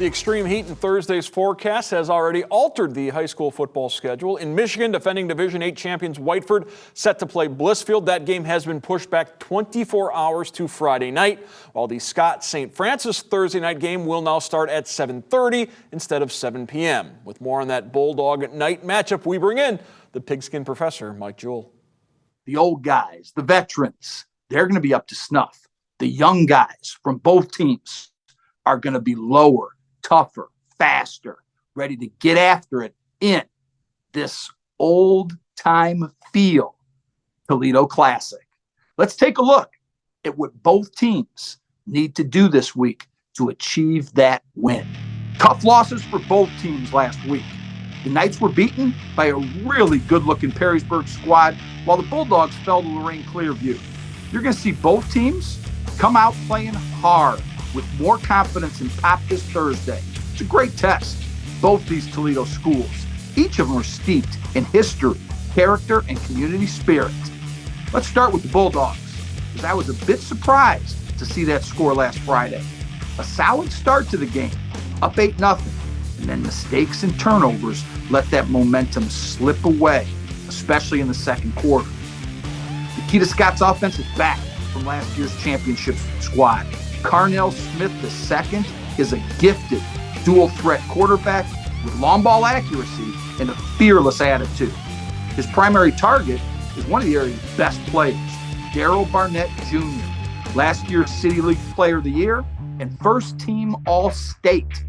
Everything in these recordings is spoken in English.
The extreme heat in Thursday's forecast has already altered the high school football schedule. In Michigan, defending Division VIII champions Whiteford set to play Blissfield. That game has been pushed back 24 hours to Friday night, while the Scott-St. Francis Thursday night game will now start at 7:30 instead of 7 p.m. With more on that Bulldog night matchup, we bring in the pigskin professor, Mike Jewell. The old guys, the veterans, they're going to be up to snuff. The young guys from both teams are going to be lower, tougher, faster, ready to get after it in this old-time feel Toledo Classic. Let's take a look at what both teams need to do this week to achieve that win. Tough losses for both teams last week. The Knights were beaten by a really good-looking Perrysburg squad, while the Bulldogs fell to Lorraine Clearview. You're going to see both teams come out playing hard with more confidence and pop this Thursday. It's a great test. Both these Toledo schools, each of them are steeped in history, character, and community spirit. Let's start with the Bulldogs, because I was a bit surprised to see that score last Friday. A solid start to the game, up 8-0, and then mistakes and turnovers let that momentum slip away, especially in the second quarter. Nikita Scott's offense is back from last year's championship squad. Carnell Smith II is a gifted dual-threat quarterback with long ball accuracy and a fearless attitude. His primary target is one of the area's best players, Darrell Barnett Jr., last year's City League Player of the Year and first-team All-State.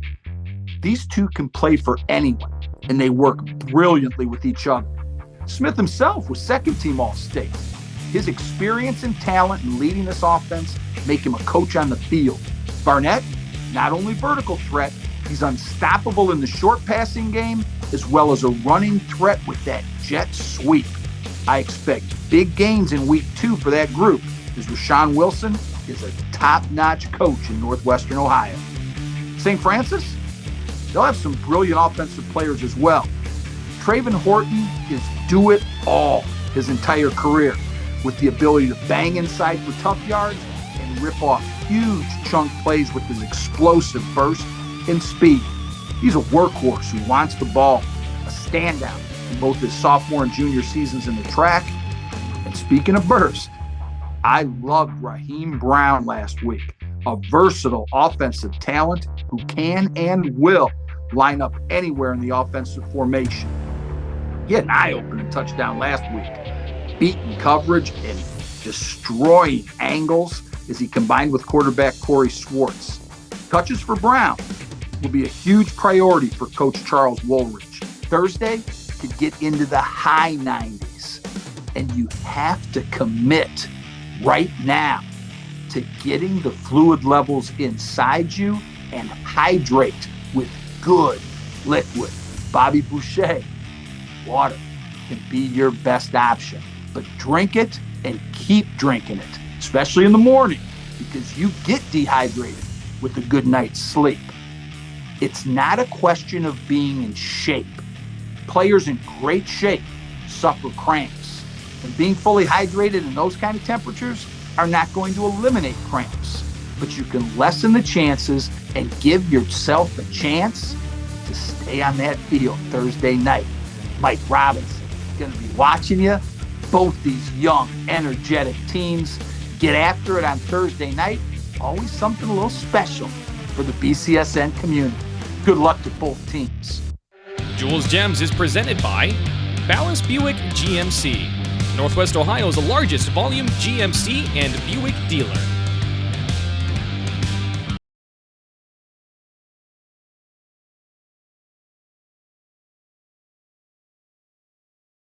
These two can play for anyone, and they work brilliantly with each other. Smith himself was second-team All-State. His experience and talent in leading this offense make him a coach on the field. Barnett, not only vertical threat, he's unstoppable in the short passing game, as well as a running threat with that jet sweep. I expect big gains in week 2 for that group, as Rashawn Wilson is a top-notch coach in Northwestern Ohio. St. Francis, they'll have some brilliant offensive players as well. Traven Horton is do-it-all his entire career, with the ability to bang inside for tough yards and rip off huge chunk plays with his explosive burst and speed. He's a workhorse who wants the ball, a standout in both his sophomore and junior seasons in the track. And speaking of burst, I loved Raheem Brown last week, a versatile offensive talent who can and will line up anywhere in the offensive formation. He had an eye-opening touchdown last week, beating coverage and destroying angles as he combined with quarterback Corey Swartz. Touches for Brown will be a huge priority for Coach Charles Woolridge. Thursday could get into the high 90s, and you have to commit right now to getting the fluid levels inside you and hydrate with good liquid. Bobby Boucher, water can be your best option. But drink it and keep drinking it, especially in the morning, because you get dehydrated with a good night's sleep. It's not a question of being in shape. Players in great shape suffer cramps, and being fully hydrated in those kind of temperatures are not going to eliminate cramps, but you can lessen the chances and give yourself a chance to stay on that field Thursday night. Mike Robinson is going to be watching you. Both these young, energetic teams get after it on Thursday night. Always something a little special for the BCSN community. Good luck to both teams. Jewell's Gems is presented by Balance Buick GMC, Northwest Ohio's largest volume GMC and Buick dealer.